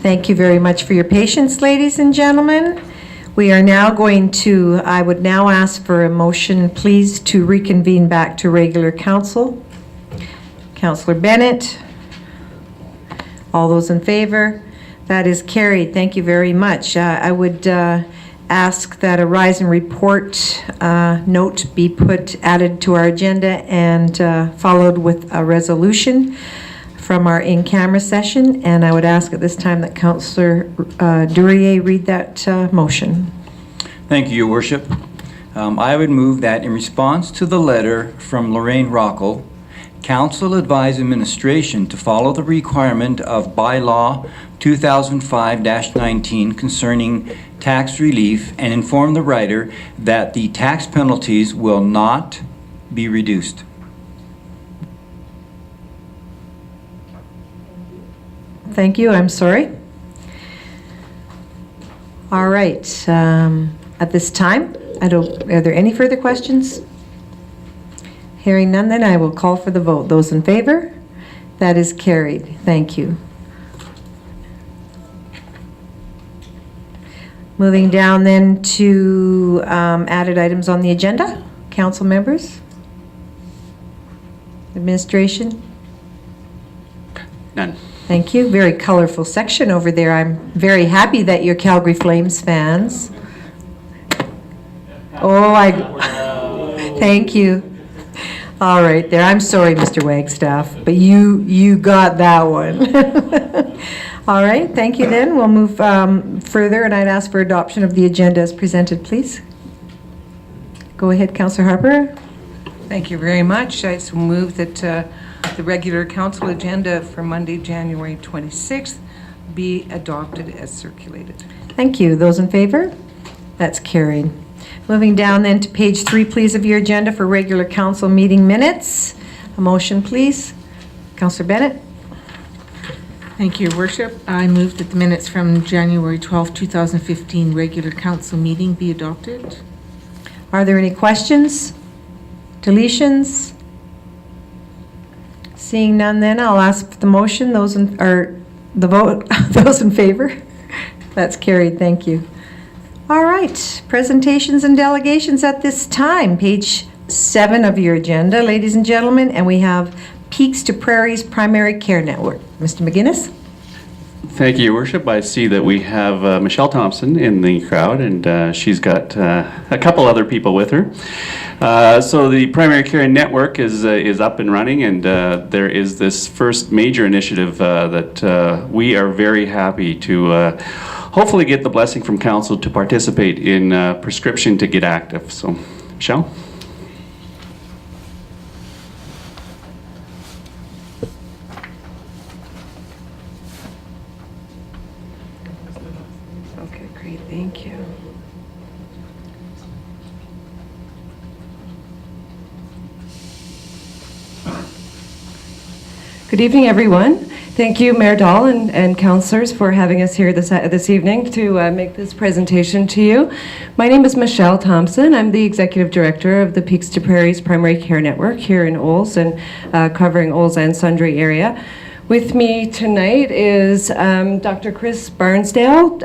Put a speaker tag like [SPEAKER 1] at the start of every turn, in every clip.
[SPEAKER 1] Thank you very much for your patience, ladies and gentlemen. We are now I would now ask for a motion, please, to reconvene back to regular council. Councillor Bennett. All those in favor? That is carried. Thank you very much. I would ask that a rise and report note be added to our agenda and followed with a resolution from our in-camera session, and I would ask at this time that Councillor Duryea read that motion.
[SPEAKER 2] Thank you, Your Worship. I would move that in response to the letter from Lorraine Rockel, Council advise administration to follow the requirement of Bylaw 2005-19 concerning tax relief and inform the writer that the tax penalties will not be reduced.
[SPEAKER 1] Thank you. I'm sorry. All right. At this time, are there any further questions? Hearing none, then I will call for the vote. Those in favor? That is carried. Thank you. Moving down then to added items on the agenda. Council members? Administration?
[SPEAKER 3] None.
[SPEAKER 1] Thank you. Very colorful section over there. I'm very happy that you're Calgary Flames fans. Oh, thank you. All right there. I'm sorry, Mr. Wagstaff, but you got that one. All right. Thank you then. We'll move further, and I'd ask for adoption of the agenda as presented, please. Go ahead, Councillor Harper.
[SPEAKER 4] Thank you very much. I so move that the regular council agenda for Monday, January 26th be adopted as circulated.
[SPEAKER 1] Thank you. Those in favor? That's carried. Moving down then to page 3, please, of your agenda for regular council meeting minutes. A motion, please. Councillor Bennett.
[SPEAKER 5] Thank you, Your Worship. I move that the minutes from January 12, 2015 regular council meeting be adopted.
[SPEAKER 1] Are there any questions? Deletions? Seeing none, then I'll ask for the motion. Those in favor? That's carried. Thank you. All right. Presentations and delegations at this time. Page 7 of your agenda, ladies and gentlemen, and we have Peaks to Prairies Primary Care Network. Mr. McGuinness.
[SPEAKER 3] Thank you, Your Worship. I see that we have Michelle Thompson in the crowd, and she's got a couple other people with her. So the Primary Care Network is up and running, and there is this first major initiative that we are very happy to hopefully get the blessing from Council to participate in Prescription to Get Active. So, Michelle?
[SPEAKER 4] Okay, great. Thank you.
[SPEAKER 6] Good evening, everyone. Thank you, Mayor Dahl and councillors, for having us here this evening to make this presentation to you. My name is Michelle Thompson. I'm the Executive Director of the Peaks to Prairies Primary Care Network here in Olds and covering Olds and Sundre area. With me tonight is Dr. Chris Barnsdale.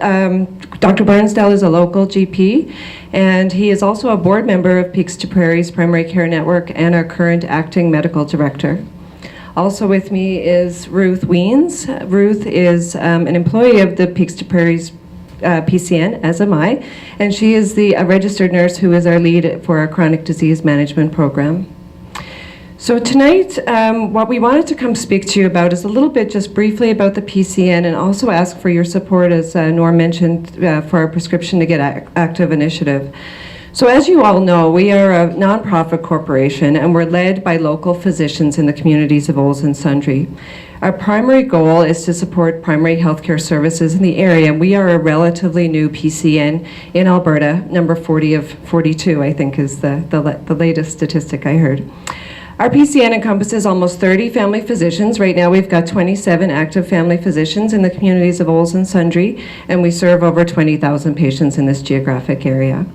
[SPEAKER 6] Dr. Barnsdale is a local GP, and he is also a board member of Peaks to Prairies Primary Care Network and our current acting medical director. Also with me is Ruth Weens. Ruth is an employee of the Peaks to Prairies PCN, as am I, and she is a registered nurse who is our lead for our chronic disease management program. So tonight, what we wanted to come speak to you about is a little bit just briefly about the PCN, and also ask for your support, as Norm mentioned, for our Prescription to Get Active initiative. So as you all know, we are a nonprofit corporation, and we're led by local physicians in the communities of Olds and Sundre. Our primary goal is to support primary healthcare services in the area. We are a relatively new PCN in Alberta, number 40 of 42, I think is the latest statistic I heard. Our PCN encompasses almost 30 family physicians. Right now we've got 27 active family physicians in the communities of Olds and Sundre, and we serve over 20,000 patients in this geographic area.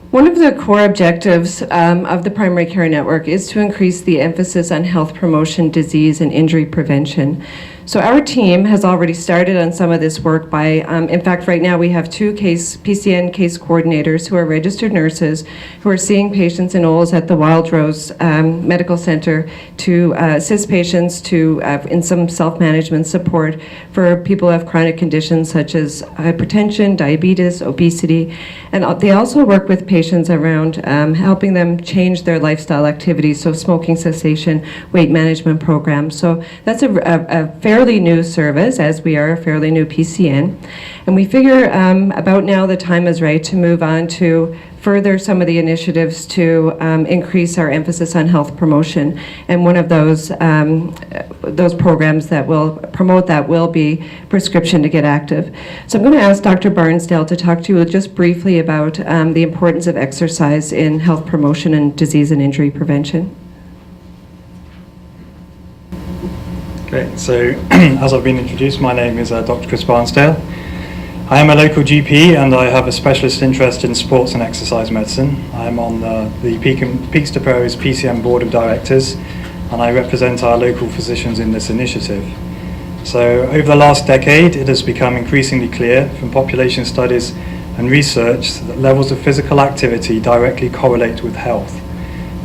[SPEAKER 6] One of the core objectives of the Primary Care Network is to increase the emphasis on health promotion, disease, and injury prevention. So our team has already started on some of this work by, in fact, right now we have 2 PCN case coordinators who are registered nurses who are seeing patients in Olds at the Wild Rose Medical Center to assist patients to in some self-management support for people who have chronic conditions such as hypertension, diabetes, obesity, and they also work with patients around helping them change their lifestyle activities, so smoking cessation, weight management programs. So that's a fairly new service, as we are a fairly new PCN. And we figure about now the time is right to move on to further some of the initiatives to increase our emphasis on health promotion. And one of those programs that will promote that will be Prescription to Get Active. So I'm going to ask Dr. Barnsdale to talk to you just briefly about the importance of exercise in health promotion and disease and injury prevention.
[SPEAKER 7] Great. So, as I've been introduced, my name is Dr. Chris Barnsdale. I am a local GP and I have a specialist interest in sports and exercise medicine. I'm on the Peaks to Prairie's PCN Board of Directors and I represent our local physicians in this initiative. So, over the last decade, it has become increasingly clear from population studies and research that levels of physical activity directly correlate with health.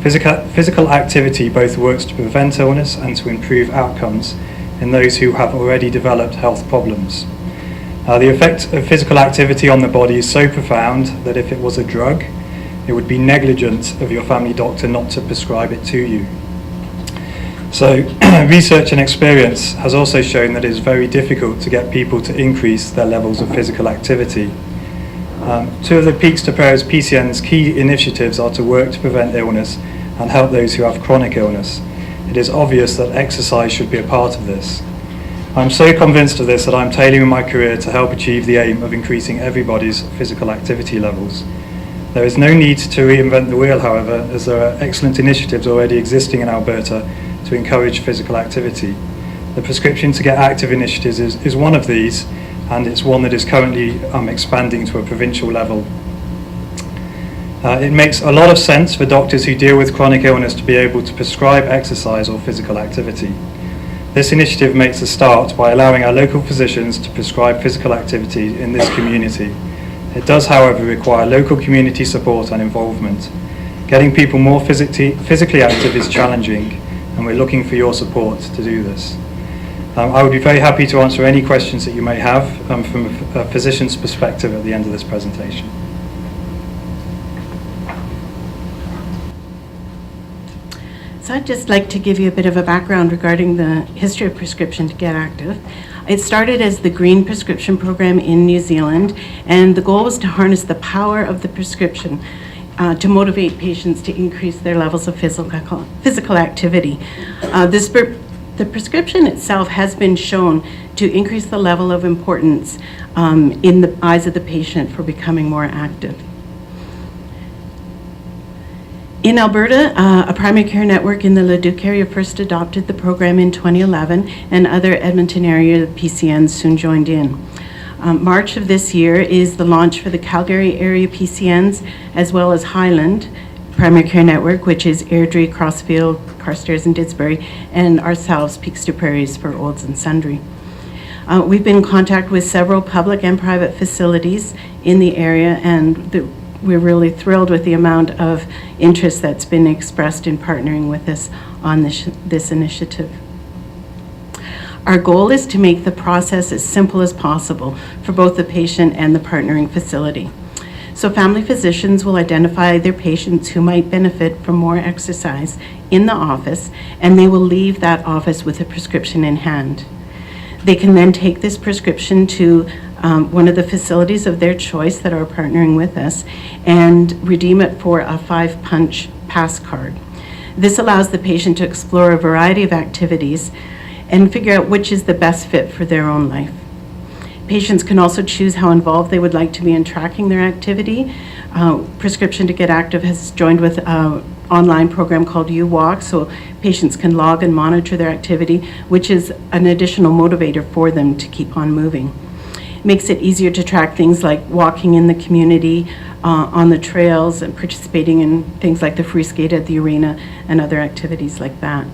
[SPEAKER 7] Physical activity both works to prevent illness and to improve outcomes in those who have already developed health problems. The effect of physical activity on the body is so profound that if it was a drug, it would be negligent of your family doctor not to prescribe it to you. So research and experience has also shown that it is very difficult to get people to increase their levels of physical activity. 2 of the Peaks to Prairie's PCN's key initiatives are to work to prevent illness and help those who have chronic illness. It is obvious that exercise should be a part of this. I'm so convinced of this that I'm tailoring my career to help achieve the aim of increasing everybody's physical activity levels. There is no need to reinvent the wheel, however, as there are excellent initiatives already existing in Alberta to encourage physical activity. The Prescription to Get Active initiative is one of these, and it's one that is currently expanding to a provincial level. It makes a lot of sense for doctors who deal with chronic illness to be able to prescribe exercise or physical activity. This initiative makes a start by allowing our local physicians to prescribe physical activity in this community. It does, however, require local community support and involvement. Getting people more physically active is challenging, and we're looking for your support to do this. I would be very happy to answer any questions that you may have from a physician's perspective at the end of this presentation.
[SPEAKER 8] So I'd just like to give you a bit of a background regarding the history of Prescription to Get Active. It started as the Green Prescription Program in New Zealand, and the goal was to harness the power of the prescription to motivate patients to increase their levels of physical activity. The prescription itself has been shown to increase the level of importance in the eyes of the patient for becoming more active. In Alberta, a primary care network in the Leduc area first adopted the program in 2011, and other Edmonton area PCNs soon joined in. March of this year is the launch for the Calgary area PCNs, as well as Highland Primary Care Network, which is Airdrie, Crossfield, Carstairs, and Didsbury, and ourselves, Peaks to Prairies for Olds and Sundre. We've been in contact with several public and private facilities in the area, and we're really thrilled with the amount of interest that's been expressed in partnering with us on this initiative. Our goal is to make the process as simple as possible for both the patient and the partnering facility. So family physicians will identify their patients who might benefit from more exercise in the office, and they will leave that office with a prescription in hand. They can then take this prescription to one of the facilities of their choice that are partnering with us and redeem it for a 5-punch pass card. This allows the patient to explore a variety of activities and figure out which is the best fit for their own life. Patients can also choose how involved they would like to be in tracking their activity. Prescription to Get Active has joined with an online program called UWalk, so patients can log and monitor their activity, which is an additional motivator for them to keep on moving. It makes it easier to track things like walking in the community, on the trails, and participating in things like the free skate at the arena and other activities like that.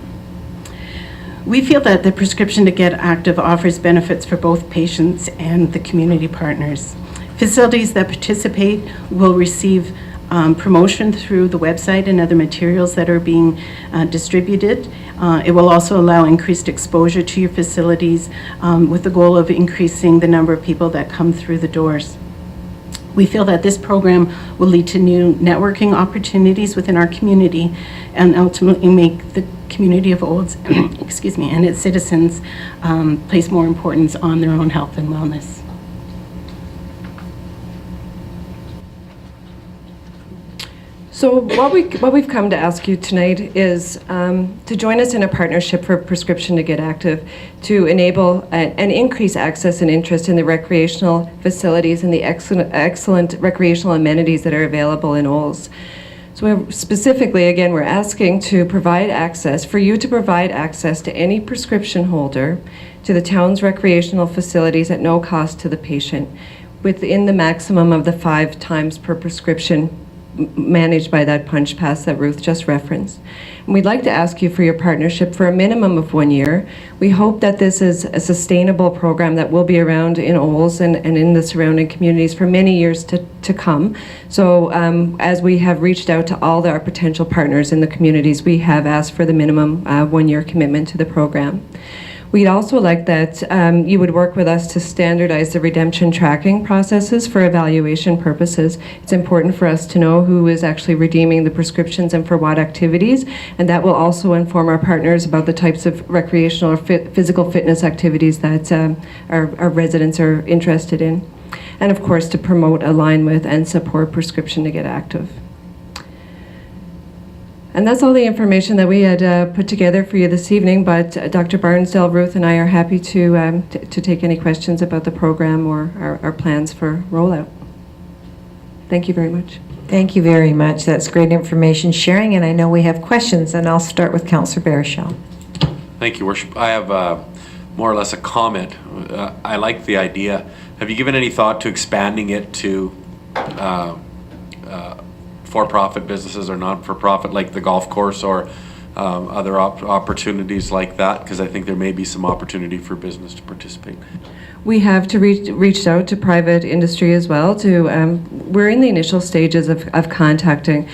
[SPEAKER 8] We feel that the Prescription to Get Active offers benefits for both patients and the community partners. Facilities that participate will receive promotion through the website and other materials that are being distributed. It will also allow increased exposure to your facilities with the goal of increasing the number of people that come through the doors. We feel that this program will lead to new networking opportunities within our community and ultimately make the community of Olds, excuse me, and its citizens place more importance on their own health and wellness.
[SPEAKER 6] So what we've come to ask you tonight is to join us in a partnership for Prescription to Get Active to enable and increase access and interest in the recreational facilities and the excellent recreational amenities that are available in Olds. So specifically, again, we're asking to provide access, for you to provide access to any prescription holder to the town's recreational facilities at no cost to the patient, within the maximum of the 5 times per prescription managed by that punch pass that Ruth just referenced. And we'd like to ask you for your partnership for a minimum of 1 year. We hope that this is a sustainable program that will be around in Olds and in the surrounding communities for many years to come. So as we have reached out to all our potential partners in the communities, we have asked for the minimum 1 year commitment to the program. We'd also like that you would work with us to standardize the redemption tracking processes for evaluation purposes. It's important for us to know who is actually redeeming the prescriptions and for what activities, and that will also inform our partners about the types of recreational or physical fitness activities that our residents are interested in. And of course, to promote, align with, and support Prescription to Get Active. And that's all the information that we had put together for you this evening, but Dr. Barnsdale, Ruth, and I are happy to take any questions about the program or our plans for rollout. Thank you very much.
[SPEAKER 1] Thank you very much. That's great information sharing, and I know we have questions, and I'll start with Councillor Baruchel.
[SPEAKER 9] Thank you, Worship. I have more or less a comment. I like the idea. Have you given any thought to expanding it to for-profit businesses or not-for-profit, like the golf course or other opportunities like that? Because I think there may be some opportunity for business to participate.
[SPEAKER 6] We have reached out to private industry as well. We're in the initial stages of contacting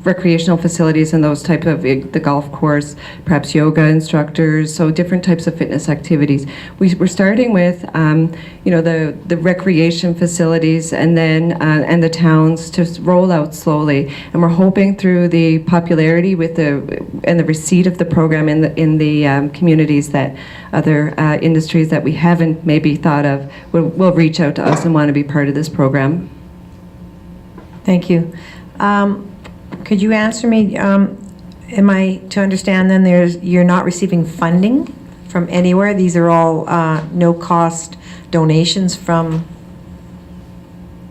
[SPEAKER 6] recreational facilities and those type of, the golf course, perhaps yoga instructors, so different types of fitness activities. We're starting with the recreation facilities and then and the towns to roll out slowly, and we're hoping through the popularity with and the receipt of the program in the communities that other industries that we haven't maybe thought of will reach out to us and want to be part of this program.
[SPEAKER 1] Thank you. Could you answer me, am I to understand then you're not receiving funding from anywhere? These are all no-cost donations from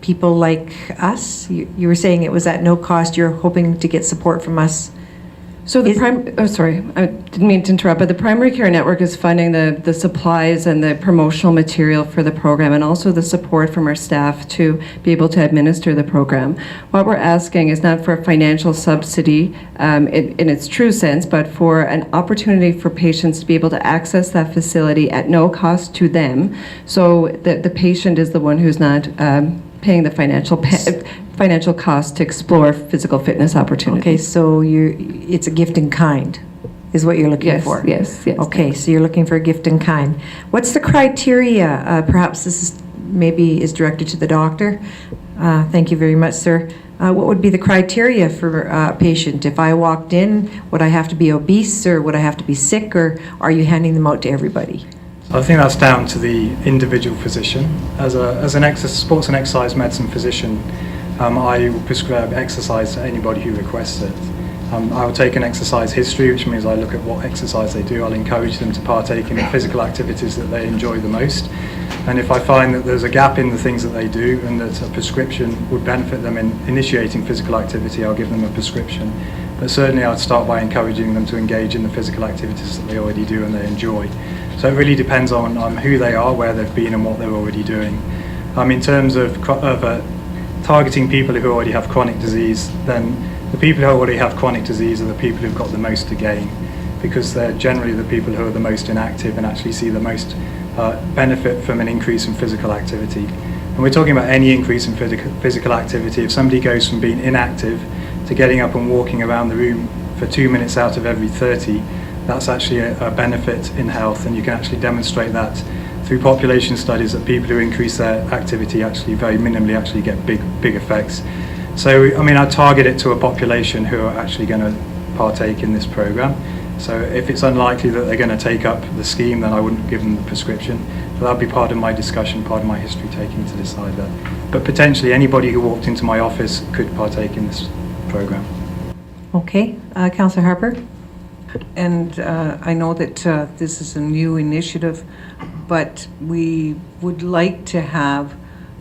[SPEAKER 1] people like us? You were saying it was at no cost. You're hoping to get support from us.
[SPEAKER 6] So sorry, I didn't mean to interrupt, but the primary care network is funding the supplies and the promotional material for the program, and also the support from our staff to be able to administer the program. What we're asking is not for a financial subsidy in its true sense, but for an opportunity for patients to be able to access that facility at no cost to them, so that the patient is the one who's not paying the financial cost to explore physical fitness opportunities.
[SPEAKER 1] Okay, so it's a gift in kind, is what you're looking for?
[SPEAKER 6] Yes.
[SPEAKER 1] Okay, so you're looking for a gift in kind. What's the criteria? Perhaps this is directed to the doctor. Thank you very much, sir. What would be the criteria for a patient? If I walked in, would I have to be obese, or would I have to be sick, or are you handing them out to everybody?
[SPEAKER 7] I think that's down to the individual physician. As an sports and exercise medicine physician, I will prescribe exercise to anybody who requests it. I will take an exercise history, which means I look at what exercise they do. I'll encourage them to partake in the physical activities that they enjoy the most. And if I find that there's a gap in the things that they do and that a prescription would benefit them in initiating physical activity, I'll give them a prescription. But certainly I'd start by encouraging them to engage in the physical activities that they already do and they enjoy. So it really depends on who they are, where they've been, and what they're already doing. In terms of targeting people who already have chronic disease, then the people who already have chronic disease are the people who've got the most to gain. because they're generally the people who are the most inactive and actually see the most benefit from an increase in physical activity. And we're talking about any increase in physical activity. If somebody goes from being inactive to getting up and walking around the room for 2 minutes out of every 30, that's actually a benefit in health, and you can actually demonstrate that through population studies that people who increase their activity actually very minimally actually get big effects. So, I mean, I target it to a population who are actually going to partake in this program. So if it's unlikely that they're going to take up the scheme, then I wouldn't give them the prescription. But that'll be part of my discussion, part of my history taking to decide that. But potentially anybody who walked into my office could partake in this program.
[SPEAKER 1] Okay, Councillor Harper?
[SPEAKER 4] And I know that this is a new initiative, but we would like to have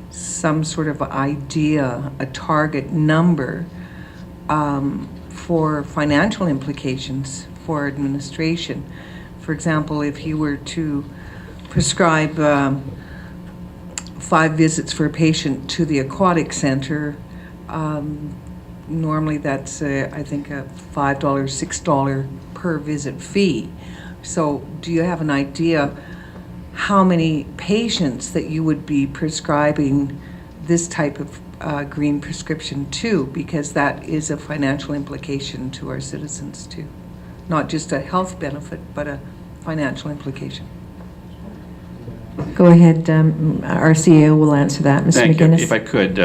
[SPEAKER 4] some sort of idea, a target number for financial implications for administration. For example, if you were to prescribe 5 visits for a patient to the aquatic center, normally that's I think a $5, $6 per visit fee. So do you have an idea how many patients that you would be prescribing this type of green prescription to? Because that is a financial implication to our citizens too. Not just a health benefit, but a financial implication.
[SPEAKER 1] Go ahead, our CEO will answer that. Mr.
[SPEAKER 3] Thank you.
[SPEAKER 1] McGuinness?
[SPEAKER 3] If I could,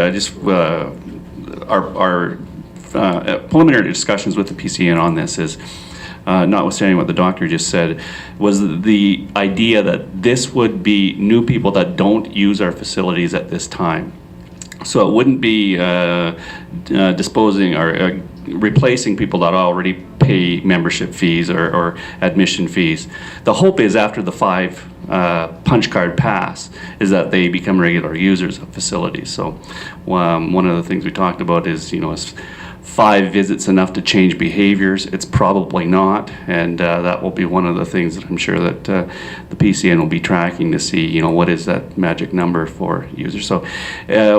[SPEAKER 3] our preliminary discussions with the PCN on this is, notwithstanding what the doctor just said, was the idea that this would be new people that don't use our facilities at this time. So it wouldn't be disposing or replacing people that already pay membership fees or admission fees. The hope is after the 5 punch card pass is that they become regular users of facilities. So one of the things we talked about is, is 5 visits enough to change behaviors? It's probably not, and that will be one of the things that I'm sure that the PCN will be tracking to see, what is that magic number for users. So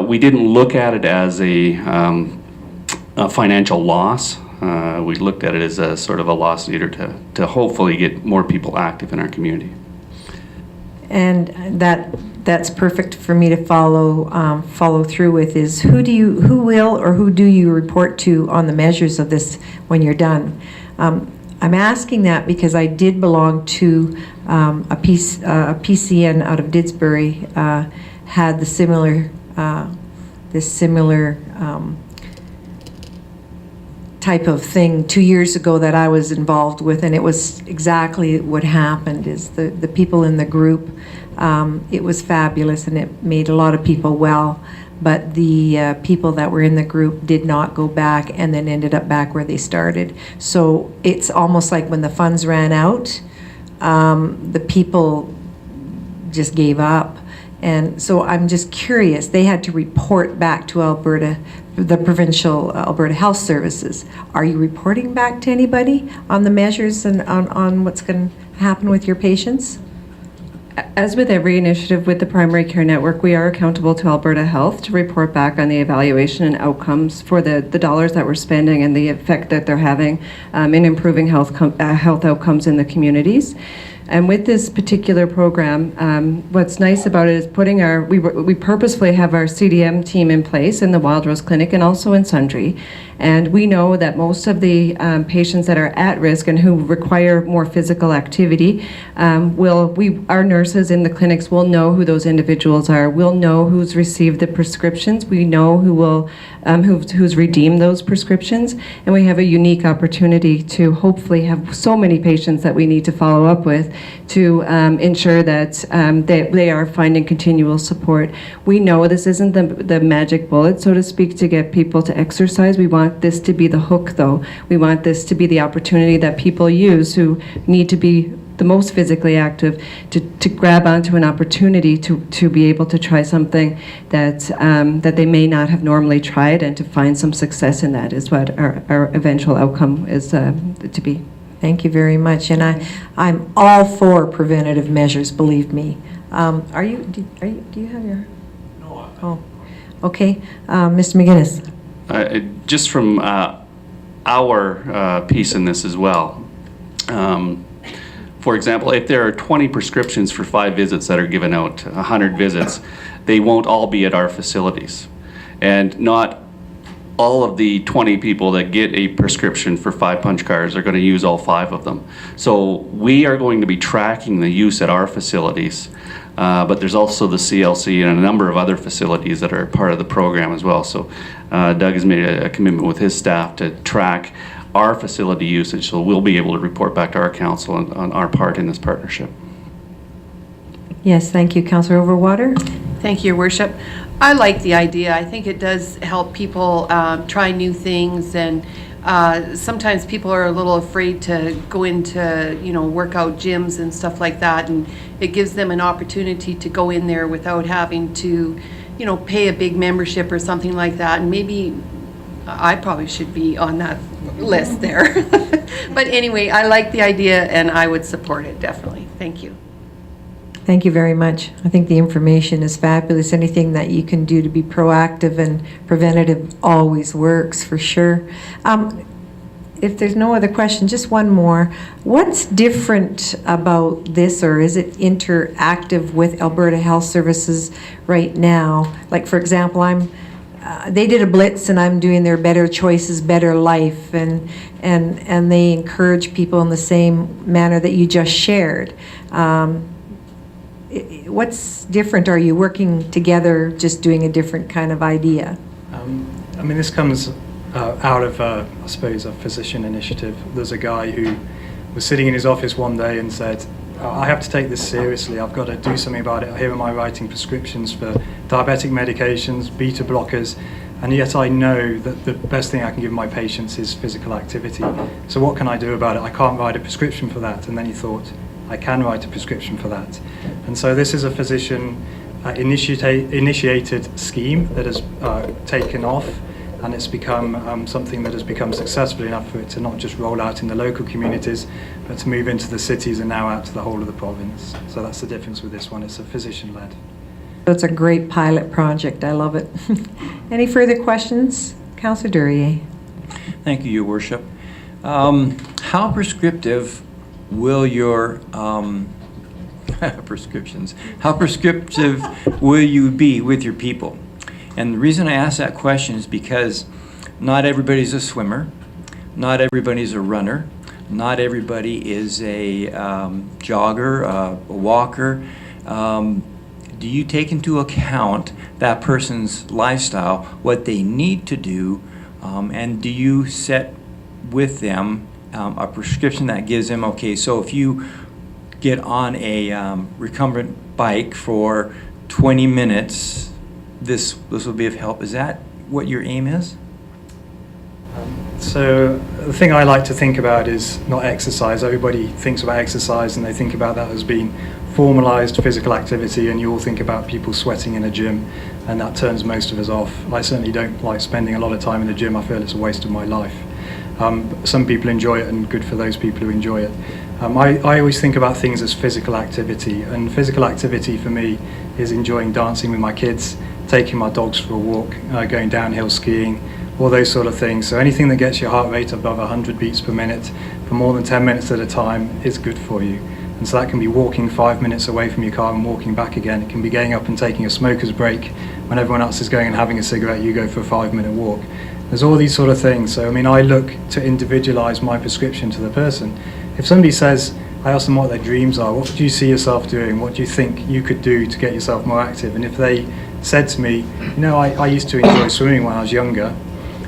[SPEAKER 3] we didn't look at it as a financial loss. We looked at it as a sort of a loss leader to hopefully get more people active in our community.
[SPEAKER 1] And that's perfect for me to follow through with is who will or who do you report to on the measures of this when you're done? I'm asking that because I did belong to a PCN out of Didsbury had this similar type of thing 2 years ago that I was involved with, and it was exactly what happened is the people in the group, it was fabulous and it made a lot of people well, but the people that were in the group did not go back and then ended up back where they started. So it's almost like when the funds ran out, the people just gave up. And so I'm just curious, they had to report back to Alberta, the provincial Alberta Health Services. Are you reporting back to anybody on the measures and on what's going to happen with your patients?
[SPEAKER 6] As with every initiative with the primary care network, we are accountable to Alberta Health to report back on the evaluation and outcomes for the dollars that we're spending and the effect that they're having in improving health outcomes in the communities. And with this particular program, what's nice about it is we purposefully have our CDM team in place in the Wild Rose Clinic and also in Sundre. And we know that most of the patients that are at risk and who require more physical activity, our nurses in the clinics will know who those individuals are. We'll know who's received the prescriptions. We know who's redeemed those prescriptions. And we have a unique opportunity to hopefully have so many patients that we need to follow up with to ensure that they are finding continual support. We know this isn't the magic bullet, so to speak, to get people to exercise. We want this to be the hook, though. We want this to be the opportunity that people use who need to be the most physically active to grab onto an opportunity to be able to try something that they may not have normally tried, and to find some success in that is what our eventual outcome is to be.
[SPEAKER 1] Thank you very much, and I'm all for preventative measures. Believe me. Do you have your? No. Oh, okay, Mr. McGuinness.
[SPEAKER 3] Just from our piece in this as well, For example, if there are 20 prescriptions for 5 visits that are given out, 100 visits, they won't all be at our facilities. And not all of the 20 people that get a prescription for 5 punch cards are going to use all 5 of them. So we are going to be tracking the use at our facilities, but there's also the CLC and a number of other facilities that are part of the program as well. So Doug has made a commitment with his staff to track our facility usage, so we'll be able to report back to our council on our part in this partnership.
[SPEAKER 1] Yes, thank you. Councillor Overwater?
[SPEAKER 10] Thank you, Your Worship. I like the idea. I think it does help people try new things, and sometimes people are a little afraid to go into, workout gyms and stuff like that, and it gives them an opportunity to go in there without having to, pay a big membership or something like that. And maybe I probably should be on that list there. But anyway, I like the idea and I would support it, definitely. Thank you.
[SPEAKER 1] Thank you very much. I think the information is fabulous. Anything that you can do to be proactive and preventative always works, for sure. If there's no other question, just one more. What's different about this, or is it interactive with Alberta Health Services right now? Like, for example, they did a blitz and I'm doing their Better Choices, Better Life, and they encourage people in the same manner that you just shared. What's different? Are you working together, just doing a different kind of idea?
[SPEAKER 7] This comes out of, I suppose, a physician initiative. There's a guy who was sitting in his office one day and said, I have to take this seriously. I've got to do something about it. Here am I writing prescriptions for diabetic medications, beta blockers, and yet I know that the best thing I can give my patients is physical activity. So what can I do about it? I can't write a prescription for that. And then he thought, I can write a prescription for that. And so this is a physician initiated scheme that has taken off, and it's become something that has become successful enough for it to not just roll out in the local communities, but to move into the cities and now out to the whole of the province. So that's the difference with this one. It's a physician-led.
[SPEAKER 1] It's a great pilot project. I love it. Any further questions? Councillor Duryea.
[SPEAKER 2] Thank you, Your Worship. How prescriptive will your prescriptions, how prescriptive will you be with your people? And the reason I ask that question is because not everybody's a swimmer, not everybody's a runner, not everybody is a jogger, a walker. Do you take into account that person's lifestyle, what they need to do, and do you set with them a prescription that gives them, okay, so if you get on a recumbent bike for 20 minutes, this will be of help. Is that what your aim is?
[SPEAKER 7] So the thing I like to think about is not exercise. Everybody thinks about exercise and they think about that as being formalized physical activity, and you all think about people sweating in a gym, and that turns most of us off. I certainly don't like spending a lot of time in the gym. I feel it's a waste of my life. Some people enjoy it, and good for those people who enjoy it. I always think about things as physical activity, and physical activity for me is enjoying dancing with my kids, taking my dogs for a walk, going downhill skiing, all those sort of things. So anything that gets your heart rate above 100 beats per minute for more than 10 minutes at a time is good for you. And so that can be walking 5 minutes away from your car and walking back again. It can be getting up and taking a smoker's break. When everyone else is going and having a cigarette, you go for a 5-minute walk. There's all these sort of things. So I look to individualize my prescription to the person. If somebody says, I ask them what their dreams are, what do you see yourself doing? What do you think you could do to get yourself more active? And if they said to me, I used to enjoy swimming when I was younger,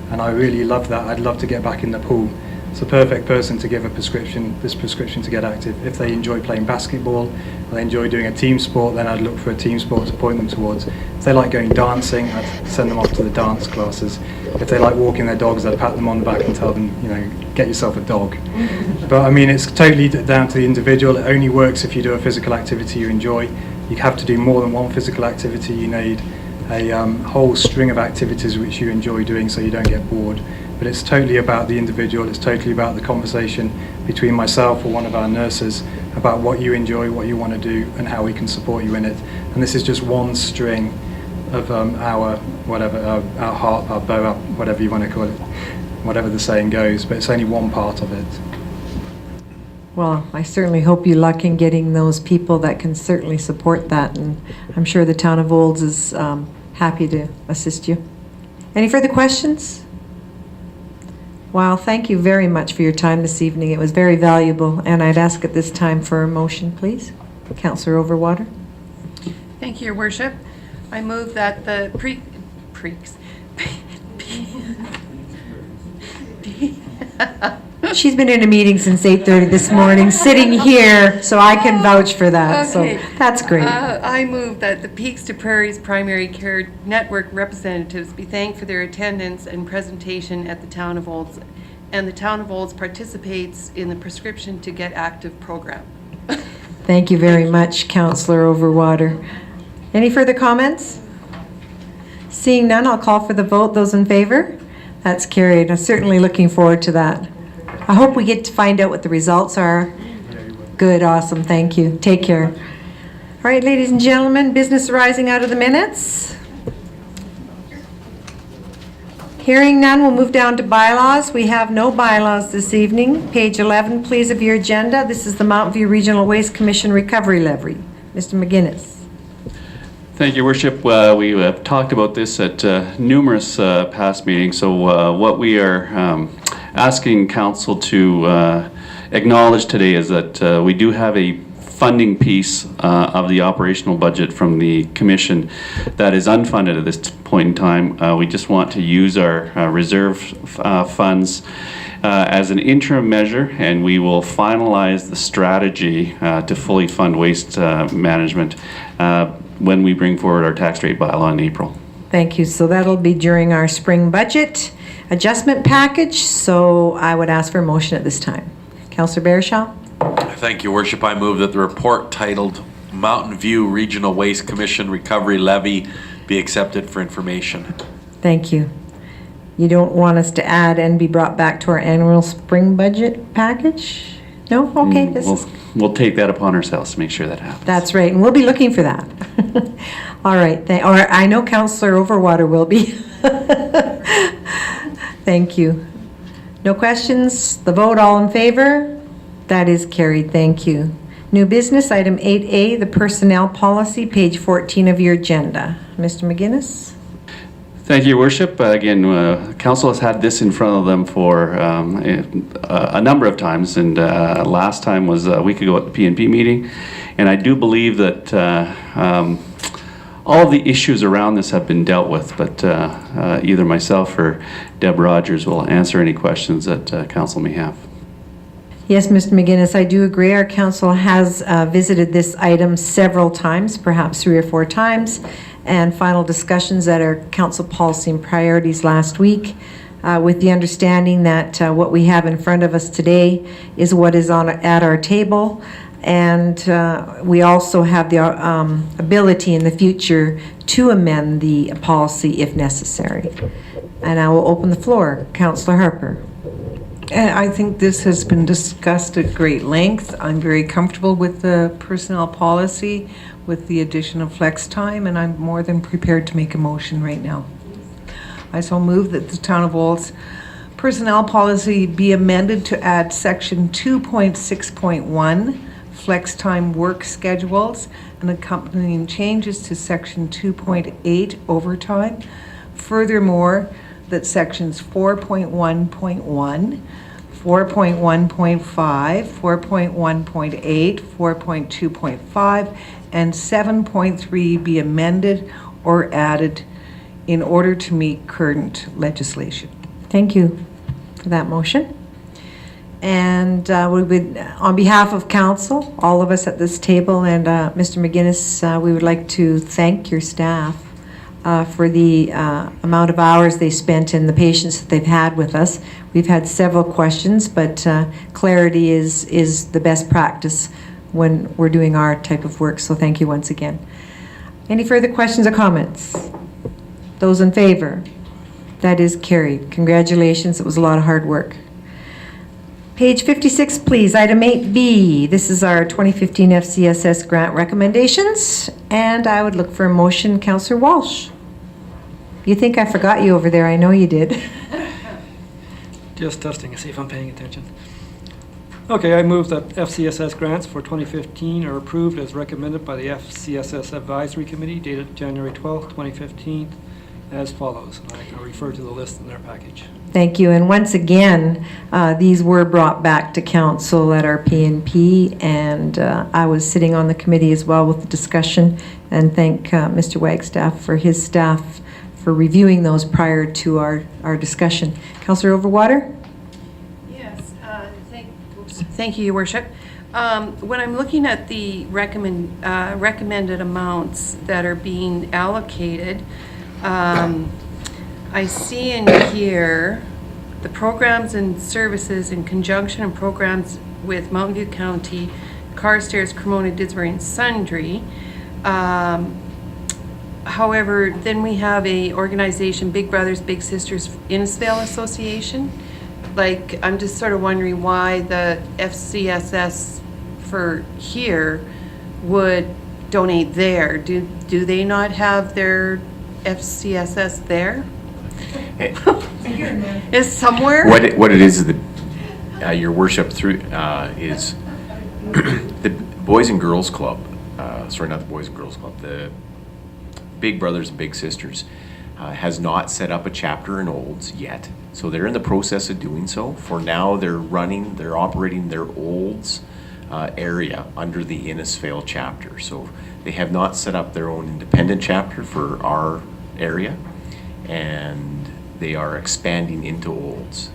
[SPEAKER 7] and I really love that, I'd love to get back in the pool. It's a perfect person to give this prescription to get active. If they enjoy playing basketball, or they enjoy doing a team sport, then I'd look for a team sport to point them towards. If they like going dancing, I'd send them off to the dance classes. If they like walking their dogs, I'd pat them on the back and tell them, get yourself a dog. But it's totally down to the individual. It only works if you do a physical activity you enjoy. You have to do more than one physical activity. You need a whole string of activities which you enjoy doing so you don't get bored. But it's totally about the individual. It's totally about the conversation between myself or one of our nurses about what you enjoy, what you want to do, and how we can support you in it. And this is just one string of our heart, our bow, whatever you want to call it, whatever the saying goes. But it's only one part of it.
[SPEAKER 1] Well, I certainly hope you luck in getting those people that can certainly support that, and I'm sure the town of Olds is happy to assist you. Any further questions? Wow, thank you very much for your time this evening. It was very valuable, and I'd ask at this time for a motion, please. Councillor Overwater.
[SPEAKER 10] Thank you, Your Worship. I move that the
[SPEAKER 1] She's been in a meeting since 8:30 this morning, sitting here, so I can vouch for that.
[SPEAKER 10] Okay.
[SPEAKER 1] So that's great.
[SPEAKER 10] I move that the Peaks to Prairies Primary Care Network representatives be thanked for their attendance and presentation at the Town of Olds, and the Town of Olds participates in the Prescription to Get Active program.
[SPEAKER 1] Thank you very much, Councillor Overwater. Any further comments? Seeing none, I'll call for the vote. Those in favor? That's carried. I'm certainly looking forward to that. I hope we get to find out what the results are. Good, awesome, thank you. Take care. All right, ladies and gentlemen, business arising out of the minutes. Hearing none, we'll move down to bylaws. We have no bylaws this evening. Page 11, please, of your agenda. This is the Mountain View Regional Waste Commission Recovery Levy. Mr. McGuinness.
[SPEAKER 3] Thank you, Worship. We have talked about this at numerous past meetings. So what we are asking Council to acknowledge today is that we do have a funding piece of the operational budget from the Commission that is unfunded at this point in time. We just want to use our reserve funds as an interim measure, and we will finalize the strategy to fully fund waste management when we bring forward our tax rate bylaw in April.
[SPEAKER 1] Thank you. So that'll be during our spring budget adjustment package. So I would ask for a motion at this time. Councillor Barishaw.
[SPEAKER 9] Thank you, Worship. I move that the report titled Mountain View Regional Waste Commission Recovery Levy be accepted for information.
[SPEAKER 1] Thank you. You don't want us to add and be brought back to our annual spring budget package? No? Okay.
[SPEAKER 3] We'll take that upon ourselves to make sure that happens.
[SPEAKER 1] That's right, and we'll be looking for that. All right, or I know Councillor Overwater will be. Thank you. No questions? The vote, all in favor? That is carried, thank you. New business, item 8A, the personnel policy, page 14 of your agenda. Mr. McGuinness?
[SPEAKER 3] Thank you, Your Worship. Again, Council has had this in front of them for a number of times, and last time was a week ago at the P&P meeting. And I do believe that all of the issues around this have been dealt with, but either myself or Deb Rogers will answer any questions that Council may have.
[SPEAKER 1] Yes, Mr. McGuinness, I do agree. Our council has visited this item several times, perhaps 3 or 4 times, and final discussions at our council policy and priorities last week, with the understanding that what we have in front of us today is what is at our table, and we also have the ability in the future to amend the policy if necessary. And I will open the floor. Councillor Harper.
[SPEAKER 4] I think this has been discussed at great length. I'm very comfortable with the personnel policy with the addition of flex time, and I'm more than prepared to make a motion right now. I so move that the Town of Olds personnel policy be amended to add section 2.6.1 flex time work schedules and accompanying changes to section 2.8 overtime. Furthermore, that sections 4.1.1, 4.1.5, 4.1.8, 4.2.5, and 7.3 be amended or added in order to meet current legislation.
[SPEAKER 1] Thank you for that motion. And we would, on behalf of council, all of us at this table, and Mr. McGuinness, we would like to thank your staff for the amount of hours they spent and the patience that they've had with us. We've had several questions, but clarity is the best practice when we're doing our type of work, so thank you once again. Any further questions or comments? Those in favor? That is carried. Congratulations, it was a lot of hard work. Page 56, please, item 8B. This is our 2015 FCSS grant recommendations, and I would look for a motion. Councillor Walsh. You think I forgot you over there, I know you did.
[SPEAKER 11] Just testing to see if I'm paying attention. Okay, I move that FCSS grants for 2015 are approved as recommended by the FCSS Advisory Committee dated January 12th, 2015, as follows. I refer to the list in their package.
[SPEAKER 1] Thank you. And once again, these were brought back to council at our P&P, and I was sitting on the committee as well with the discussion, and thank Mr. Wagstaff for his staff for reviewing those prior to our discussion. Councillor Overwater?
[SPEAKER 10] Yes, thank you, Your Worship. When I'm looking at the recommended amounts that are being allocated, I see in here the programs and services in conjunction and programs with Mountain View County, Carstairs, Cremona, Didsbury, and Sundre. However, then we have a organization, Big Brothers Big Sisters Innisfail Association. Like, I'm just sort of wondering why the FCSS for here would donate there. Do they not have their FCSS there? Is somewhere?
[SPEAKER 12] What it is that Your Worship through is the Boys and Girls Club. Sorry, not the Boys and Girls Club. The Big Brothers and Big Sisters has not set up a chapter in Olds yet, so they're in the process of doing so. For now, they're operating their Olds area under the Innisfail chapter. So they have not set up their own independent chapter for our area, and they are expanding into Olds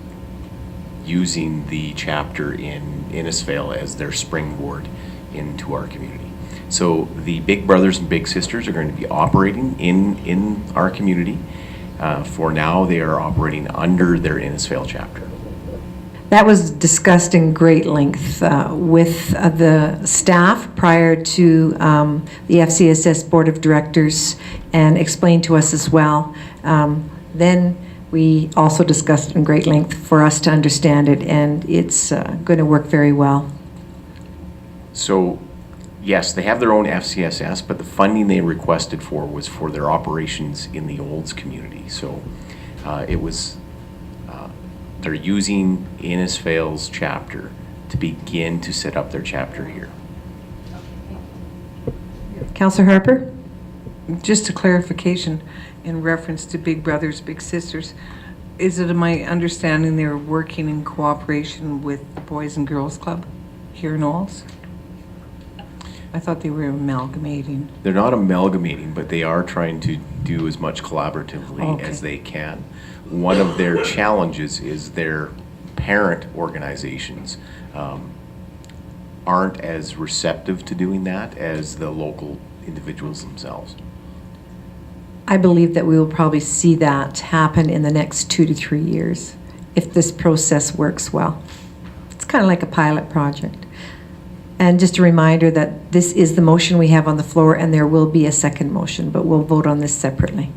[SPEAKER 12] using the chapter in Innisfail as their springboard into our community. So the Big Brothers and Big Sisters are going to be operating in our community. For now, they are operating under their Innisfail chapter.
[SPEAKER 1] That was discussed in great length with the staff prior to the FCSS Board of Directors, and explained to us as well. Then we also discussed in great length for us to understand it, and it's going to work very well.
[SPEAKER 12] So yes, they have their own FCSS, but the funding they requested for was for their operations in the Olds community. So it was, they're using Innisfail's chapter to begin to set up their chapter here.
[SPEAKER 1] Councillor Harper?
[SPEAKER 4] Just a clarification in reference to Big Brothers Big Sisters. Is it my understanding they're working in cooperation with the Boys and Girls Club here in Olds? I thought they were amalgamating.
[SPEAKER 12] They're not amalgamating, but they are trying to do as much collaboratively as they can. One of their challenges is their parent organizations aren't as receptive to doing that as the local individuals themselves.
[SPEAKER 1] I believe that we will probably see that happen in the next 2 to 3 years if this process works well. It's kind of like a pilot project. And just a reminder that this is the motion we have on the floor, and there will be a second motion, but we'll vote on this separately.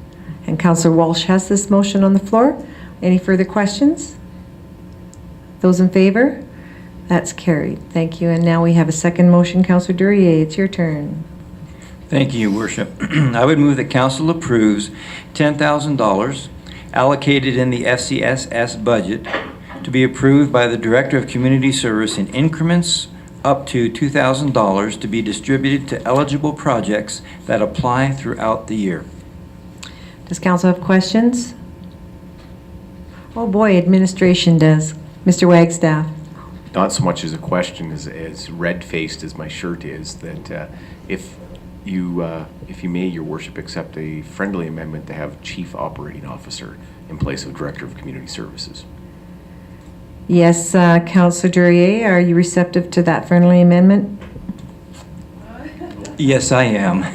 [SPEAKER 1] And Councillor Walsh has this motion on the floor. Any further questions? Those in favor? That's carried. Thank you. And now we have a second motion. Councillor Duryea, it's your turn.
[SPEAKER 2] Thank you, Your Worship. I would move that council approves $10,000 allocated in the FCSS budget to be approved by the Director of Community Service in increments up to $2,000 to be distributed to eligible projects that apply throughout the year.
[SPEAKER 1] Does council have questions? Oh boy, administration does. Mr. Wagstaff.
[SPEAKER 12] Not so much as a question as red-faced as my shirt is, that if you may, Your Worship, accept a friendly amendment to have Chief Operating Officer in place of Director of Community Services.
[SPEAKER 1] Yes, Councillor Duryea, are you receptive to that friendly amendment?
[SPEAKER 2] Yes, I am.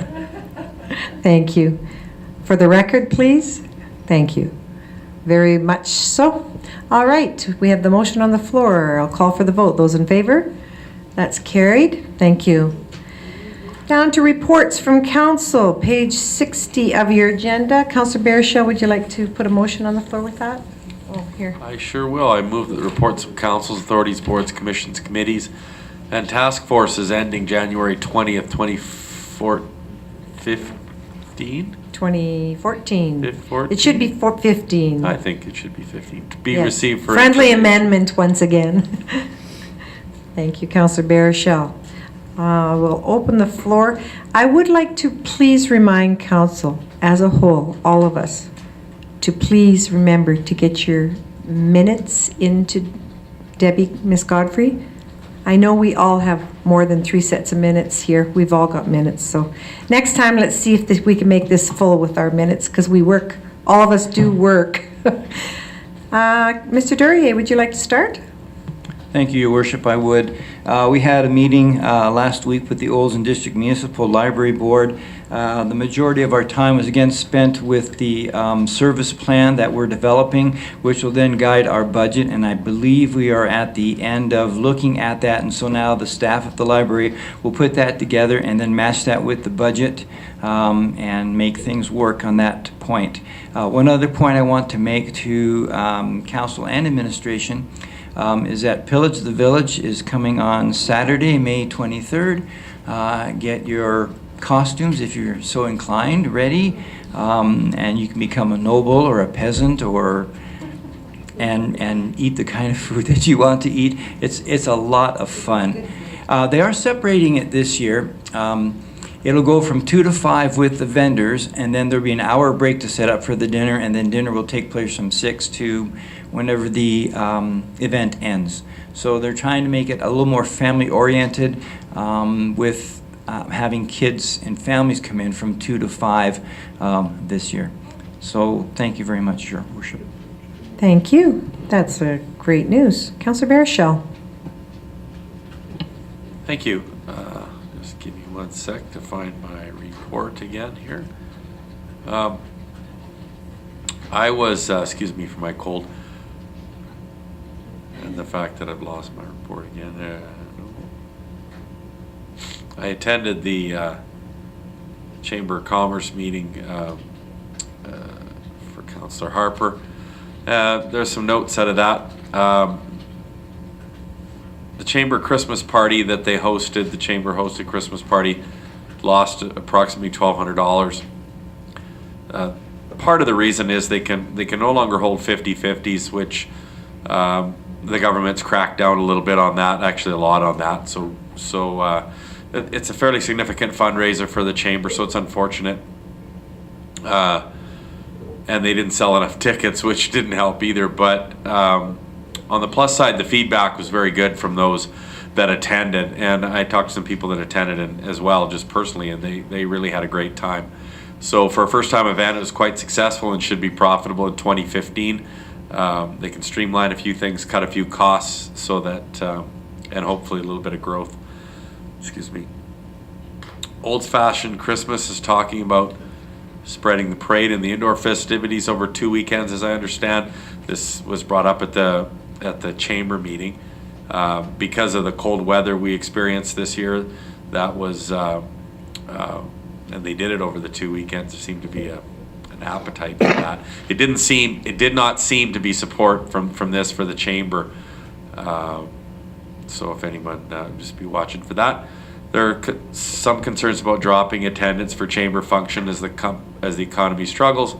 [SPEAKER 1] Thank you. For the record, please. Thank you. Very much so. All right, we have the motion on the floor. I'll call for the vote. Those in favor? That's carried. Thank you. Down to reports from council, page 60 of your agenda. Councillor Barishaw, would you like to put a motion on the floor with that? Oh, here.
[SPEAKER 9] I sure will. I move that the reports of councils, authorities, boards, commissions, committees, and task forces ending January 20th, 2015?
[SPEAKER 1] 2014.
[SPEAKER 9] 14?
[SPEAKER 1] It should be 15.
[SPEAKER 9] I think it should be 15. To be
[SPEAKER 1] Yes.
[SPEAKER 9] received for
[SPEAKER 1] Friendly
[SPEAKER 9] information.
[SPEAKER 1] amendment once again. Thank you, Councillor Baruchel. We'll open the floor. I would like to please remind council as a whole, all of us, to please remember to get your minutes into Debbie, Miss Godfrey. I know we all have more than 3 sets of minutes here. We've all got minutes. So next time, let's see if we can make this full with our minutes, because we work, all of us do work. Mr. Durier, would you like to start?
[SPEAKER 2] Thank you, Your Worship, I would. We had a meeting last week with the Olsen District Municipal Library Board. The majority of our time was again spent with the service plan that we're developing, which will then guide our budget, and I believe we are at the end of looking at that, and so now the staff at the library will put that together and then match that with the budget and make things work on that point. One other point I want to make to council and administration is that Pillage the Village is coming on Saturday, May 23rd. Get your costumes, if you're so inclined, ready, and you can become a noble or a peasant or and eat the kind of food that you want to eat. It's a lot of fun. They are separating it this year. It'll go from 2 to 5 with the vendors, and then there'll be an hour break to set up for the dinner, and then dinner will take place from 6 to whenever the event ends. So they're trying to make it a little more family-oriented with having kids and families come in from 2 to 5 this year. So thank you very much, Your Worship.
[SPEAKER 1] Thank you. That's great news. Councillor Baruchel.
[SPEAKER 9] Thank you. Just give me 1 sec to find my report again here. I was, excuse me for my cold and the fact that I've lost my report again. I attended the Chamber of Commerce meeting for Councillor Harper. There's some notes out of that. The Chamber Christmas party that they hosted, the Chamber hosted Christmas party, lost approximately $1,200. Part of the reason is they can no longer hold 50-50s, which the government's cracked down a little bit on that, actually a lot on that. So it's a fairly significant fundraiser for the Chamber, so it's unfortunate. And they didn't sell enough tickets, which didn't help either. But on the plus side, the feedback was very good from those that attended. And I talked to some people that attended as well, just personally, and they really had a great time. So for a first-time event, it was quite successful and should be profitable in 2015. They can streamline a few things, cut a few costs, so that, and hopefully a little bit of growth. Excuse me. Old Fashioned Christmas is talking about spreading the parade and the indoor festivities over 2 weekends, as I understand. This was brought up at the Chamber meeting. Because of the cold weather we experienced this year, that was, and they did it over the 2 weekends. There seemed to be an appetite for that. It did not seem to be support from this for the Chamber. So if anyone, just be watching for that. There are some concerns about dropping attendance for Chamber function as the economy struggles.